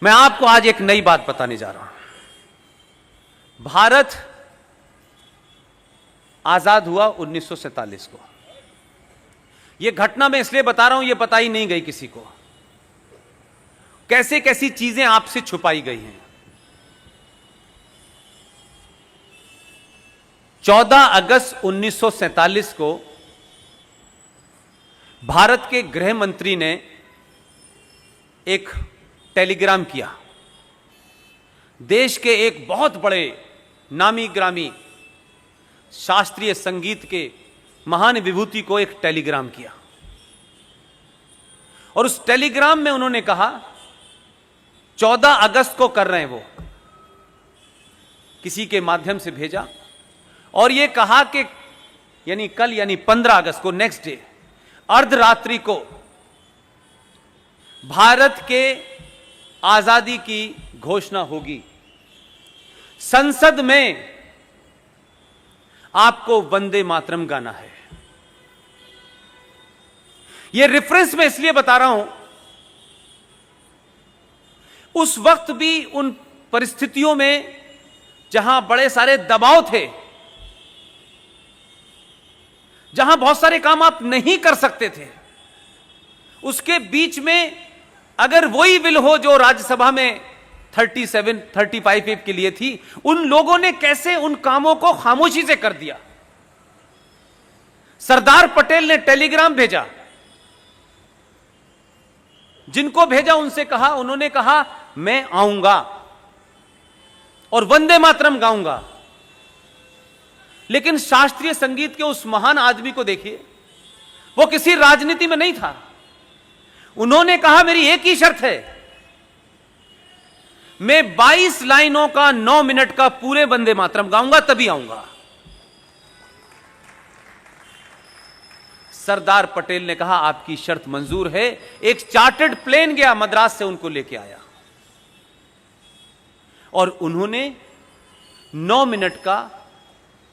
मैं आपको आज एक नई बात बताने जा रहा हूं। भारत आजाद हुआ 1947 को। यह घटना मैं इसलिए बता रहा हूं, यह बताई नहीं गई किसी को। कैसे कैसी चीजें आपसे छुपाई गई हैं। 14 अगस्त 1947 को भारत के गृह मंत्री ने एक टेलीग्राम किया। देश के एक बहुत बड़े नामी ग्रामी शास्त्रीय संगीत के महान विभूति को एक टेलीग्राम किया और उस टेलीग्राम में उन्होंने कहा 14 अगस्त को कर रहे हैं, वो किसी के माध्यम से भेजा और यह कहा कि यानी कल यानी 15 अगस्त को नेक्स्ट डे अर्धरात्रि को भारत के आजादी की घोषणा होगी। संसद में आपको वंदे मातरम गाना है। यह रेफरेंस मैं इसलिए बता रहा हूं, उस वक्त भी उन परिस्थितियों में जहां बड़े सारे दबाव थे, जहां बहुत सारे काम आप नहीं कर सकते थे, उसके बीच में अगर वही विल हो जो राज्यसभा में 35 के लिए थी, उन लोगों ने कैसे उन कामों को खामोशी से कर दिया। सरदार पटेल ने टेलीग्राम भेजा, जिनको भेजा उनसे कहा, उन्होंने कहा मैं आऊंगा और वंदे मातरम गाऊंगा। लेकिन शास्त्रीय संगीत के उस महान आदमी को देखिए, वो किसी राजनीति में नहीं था। उन्होंने कहा मेरी एक ही शर्त है, मैं 22 लाइनों का 9 मिनट का पूरे वंदे मातरम गाऊंगा, तभी आऊंगा। सरदार पटेल ने कहा आपकी शर्त मंजूर है। एक चार्टर्ड प्लेन गया मद्रास से, उनको लेके आया और उन्होंने 9 मिनट का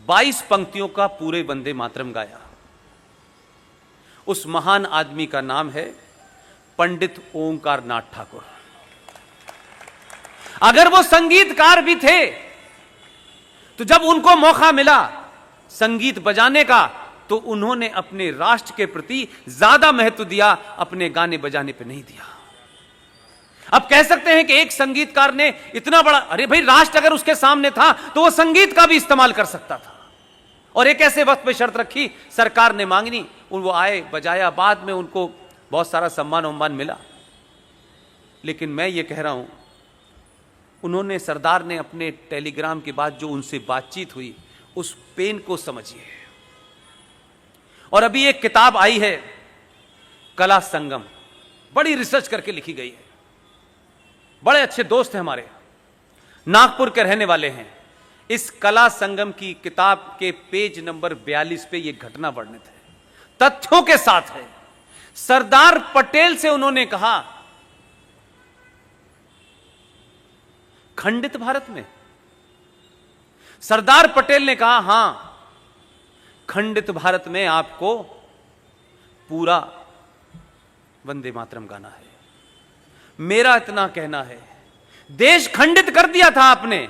22 पंक्तियों का पूरे वंदे मातरम गाया। उस महान आदमी का नाम है पंडित ओंकार नाथ ठाकुर। अगर वो संगीतकार भी थे तो जब उनको मौका मिला संगीत बजाने का, तो उन्होंने अपने राष्ट्र के प्रति ज्यादा महत्व दिया, अपने गाने बजाने पे नहीं दिया। अब कह सकते हैं कि एक संगीतकार ने इतना बड़ा, अरे भाई राष्ट्र अगर उसके सामने था तो वो संगीत का भी इस्तेमाल कर सकता था। और एक ऐसे वक्त पे शर्त रखी, सरकार ने मांगनी, वो आए बजाया, बाद में उनको बहुत सारा सम्मान मिला। लेकिन मैं ये कह रहा हूं, उन्होंने, सरदार ने अपने टेलीग्राम के बाद जो उनसे बातचीत हुई, उस पेन को समझिए। और अभी एक किताब आई है कला संगम, बड़ी रिसर्च करके लिखी गई है। बड़े अच्छे दोस्त हैं हमारे, नागपुर के रहने वाले हैं। इस कला संगम की किताब के पेज नंबर 42 पे यह घटना वर्णित है, तथ्यों के साथ है। सरदार पटेल से उन्होंने कहा खंडित भारत में, सरदार पटेल ने कहा हां, खंडित भारत में आपको पूरा वंदे मातरम गाना है। मेरा इतना कहना है, देश खंडित कर दिया था आपने,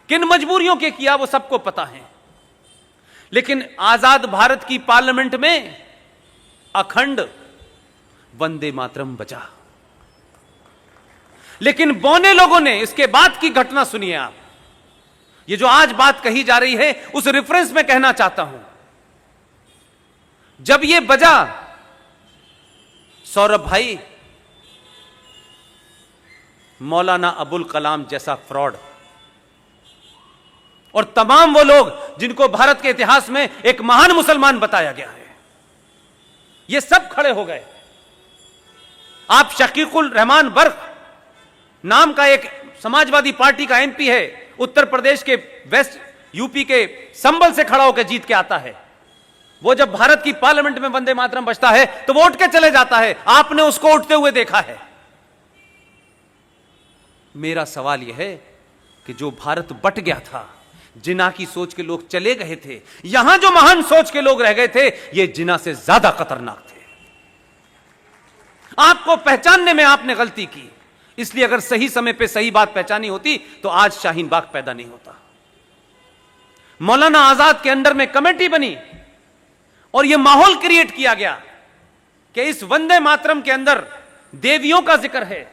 किन मजबूरियों के किया वो सबको पता है। लेकिन आजाद भारत की पार्लियामेंट में अखंड वंदे मातरम बचा। लेकिन बौने लोगों ने, इसके बाद की घटना सुनिए आप, ये जो आज बात कही जा रही है उस रेफरेंस में कहना चाहता हूं। जब ये बजा, सौरभ भाई, मौलाना अबुल कलाम जैसा फ्रॉड और तमाम वो लोग जिनको भारत के इतिहास में एक महान मुसलमान बताया गया है, ये सब खड़े हो गए। आप शकीकुल रहमान बर्क नाम का एक समाजवादी पार्टी का एमपी है, उत्तर प्रदेश के वेस्ट यूपी के संबल से खड़ा होकर जीत के आता है। वो जब भारत की पार्लियामेंट में वंदे मातरम बजता है तो वो उठ के चले जाता है। आपने उसको उठते हुए देखा है। मेरा सवाल यह है कि जो भारत बट गया था, जिना की सोच के लोग चले गए थे, यहां जो महान सोच के लोग रह गए थे, ये जिना से ज्यादा खतरनाक थे। आपको पहचानने में आपने गलती की। इसलिए अगर सही समय पे सही बात पहचानी होती तो आज शाहीन बाग पैदा नहीं होता। मौलाना आजाद के अंडर में कमेटी बनी और यह माहौल क्रिएट किया गया कि इस वंदे मातरम के अंदर देवियों का जिक्र है,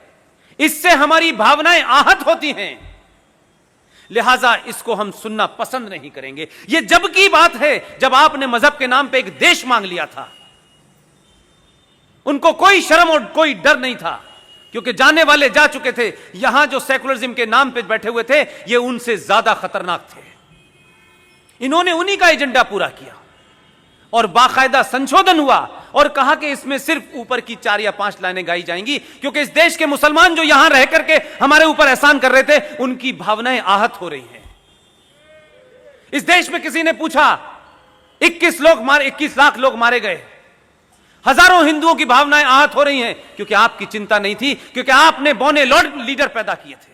इससे हमारी भावनाएं आहत होती हैं, लिहाजा इसको हम सुनना पसंद नहीं करेंगे। यह जब की बात है जब आपने मजहब के नाम पे एक देश मांग लिया था। उनको कोई शर्म और कोई डर नहीं था, क्योंकि जाने वाले जा चुके थे। यहां जो सेकुलरिज्म के नाम पे बैठे हुए थे ये उनसे ज्यादा खतरनाक थे। इन्होंने उन्हीं का एजेंडा पूरा किया और बाकायदा संशोधन हुआ और कहा कि इसमें सिर्फ ऊपर की 4 या 5 लाइनें गाई जाएंगी, क्योंकि इस देश के मुसलमान जो यहां रह करके हमारे ऊपर एहसान कर रहे थे उनकी भावनाएं आहत हो रही हैं। इस देश में किसी ने पूछा 21 लाख लोग मारे गए, हजारों हिंदुओं की भावनाएं आहत हो रही हैं, क्योंकि आपकी चिंता नहीं थी, क्योंकि आपने बौने लॉर्ड लीडर पैदा किए थे।